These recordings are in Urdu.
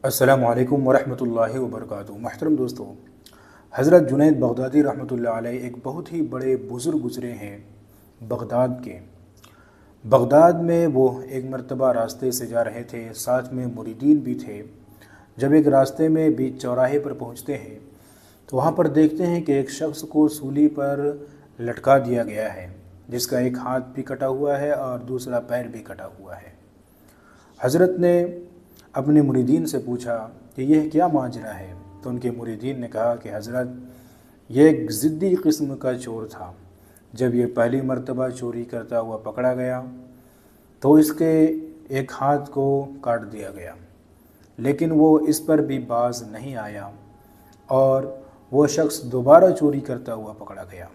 السلام علیکم ورحمۃ اللہ وبرکاتہ۔ محترم دوستو، حضرت جنید بغدادی رحمۃ اللہ علیہ ایک بہت ہی بڑے بزرگ گزرے ہیں بغداد کے۔ بغداد میں وہ ایک مرتبہ راستے سے جا رہے تھے، ساتھ میں مریدین بھی تھے۔ جب ایک راستے میں بیچ چوراہے پر پہنچتے ہیں تو وہاں پر دیکھتے ہیں کہ ایک شخص کو سولی پر لٹکا دیا گیا ہے، جس کا ایک ہاتھ بھی کٹا ہوا ہے اور دوسرا پیر بھی کٹا ہوا ہے۔ حضرت نے اپنے مریدین سے پوچھا کہ یہ کیا ماجرا ہے؟ تو ان کے مریدین نے کہا کہ حضرت، یہ ایک ضدی قسم کا چور تھا۔ جب یہ پہلی مرتبہ چوری کرتا ہوا پکڑا گیا تو اس کے ایک ہاتھ کو کاٹ دیا گیا، لیکن وہ اس پر بھی باز نہیں آیا اور وہ شخص دوبارہ چوری کرتا ہوا پکڑا گیا۔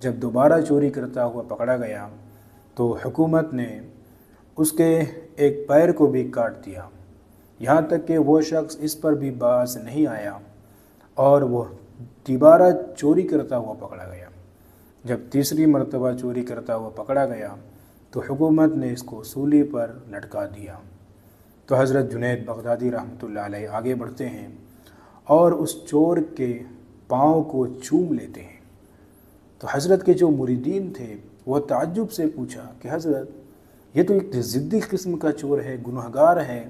جب دوبارہ چوری کرتا ہوا پکڑا گیا تو حکومت نے اس کے ایک پیر کو بھی کاٹ دیا، یہاں تک کہ وہ شخص اس پر بھی باز نہیں آیا اور وہ دوبارہ چوری کرتا ہوا پکڑا گیا۔ جب تیسری مرتبہ چوری کرتا ہوا پکڑا گیا تو حکومت نے اس کو سولی پر لٹکا دیا۔ تو حضرت جنید بغدادی رحمۃ اللہ علیہ آگے بڑھتے ہیں اور اس چور کے پاؤں کو چوم لیتے ہیں۔ تو حضرت کے جو مریدین تھے وہ تعجب سے پوچھا کہ حضرت، یہ تو ایک ضدی قسم کا چور ہے، گنہگار ہے،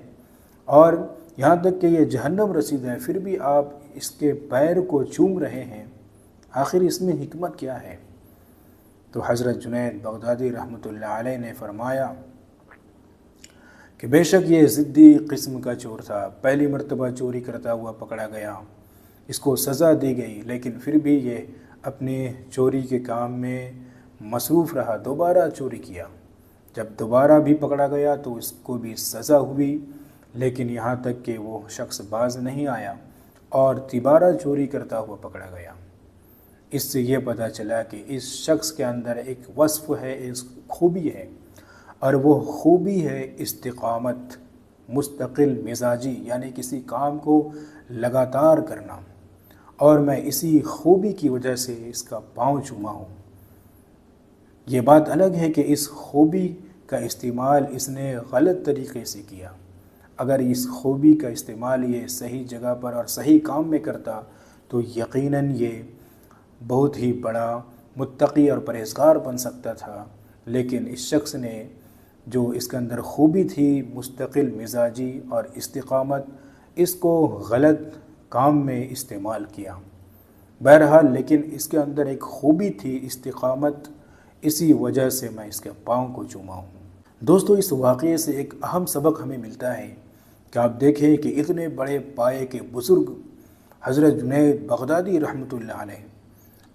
اور یہاں تک کہ یہ جہنم رسید ہے، پھر بھی آپ اس کے پیر کو چوم رہے ہیں، آخر اس میں حکمت کیا ہے؟ تو حضرت جنید بغدادی رحمۃ اللہ علیہ نے فرمایا کہ بے شک یہ ضدی قسم کا چور تھا، پہلی مرتبہ چوری کرتا ہوا پکڑا گیا، اس کو سزا دی گئی، لیکن پھر بھی یہ اپنے چوری کے کام میں مصروف رہا، دوبارہ چوری کیا۔ جب دوبارہ بھی پکڑا گیا تو اس کو بھی سزا ہوئی، لیکن یہاں تک کہ وہ شخص باز نہیں آیا اور دوبارہ چوری کرتا ہوا پکڑا گیا۔ اس سے یہ پتہ چلا کہ اس شخص کے اندر ایک وصف ہے، ایک خوبی ہے، اور وہ خوبی ہے استقامت، مستقل مزاجی، یعنی کسی کام کو لگاتار کرنا، اور میں اسی خوبی کی وجہ سے اس کا پاؤں چوما ہوں۔ یہ بات الگ ہے کہ اس خوبی کا استعمال اس نے غلط طریقے سے کیا۔ اگر اس خوبی کا استعمال یہ صحیح جگہ پر اور صحیح کام میں کرتا تو یقیناً یہ بہت ہی بڑا متقی اور پرہیزگار بن سکتا تھا، لیکن اس شخص نے جو اس کے اندر خوبی تھی، مستقل مزاجی اور استقامت، اس کو غلط کام میں استعمال کیا۔ بہرحال لیکن اس کے اندر ایک خوبی تھی، استقامت، اسی وجہ سے میں اس کے پاؤں کو چوما ہوں۔ دوستو، اس واقعے سے ایک اہم سبق ہمیں ملتا ہے کہ آپ دیکھیں کہ اتنے بڑے پائے کے بزرگ حضرت جنید بغدادی رحمۃ اللہ علیہ،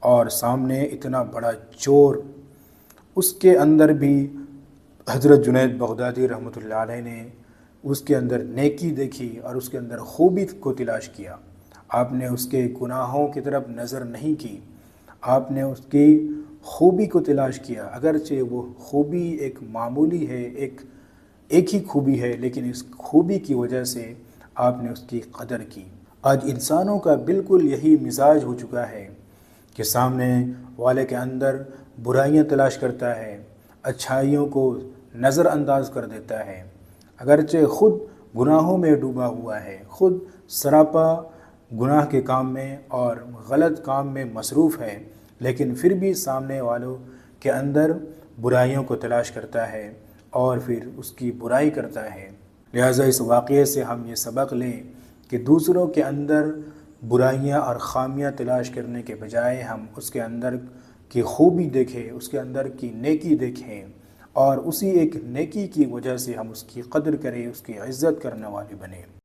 اور سامنے اتنا بڑا چور، اس کے اندر بھی حضرت جنید بغدادی رحمۃ اللہ علیہ نے اس کے اندر نیکی دیکھی اور اس کے اندر خوبی کو تلاش کیا۔ آپ نے اس کے گناہوں کی طرف نظر نہیں کی، آپ نے اس کی خوبی کو تلاش کیا، اگرچہ وہ خوبی ایک معمولی ہے، ایک ہی خوبی ہے، لیکن اس خوبی کی وجہ سے آپ نے اس کی قدر کی۔ آج انسانوں کا بالکل یہی مزاج ہو چکا ہے کہ سامنے والے کے اندر برائیاں تلاش کرتا ہے، اچھائیوں کو نظر انداز کر دیتا ہے، اگرچہ خود گناہوں میں ڈوبا ہوا ہے، خود سراپا گناہ کے کام میں اور غلط کام میں مصروف ہے، لیکن پھر بھی سامنے والوں کے اندر برائیوں کو تلاش کرتا ہے اور پھر اس کی برائی کرتا ہے۔ لہٰذا اس واقعے سے ہم یہ سبق لیں کہ دوسروں کے اندر برائیاں اور خامیاں تلاش کرنے کے بجائے ہم اس کے اندر کی خوبی دیکھیں، اس کے اندر کی نیکی دیکھیں، اور اسی ایک نیکی کی وجہ سے ہم اس کی قدر کریں، اس کی عزت کرنے والے بنیں۔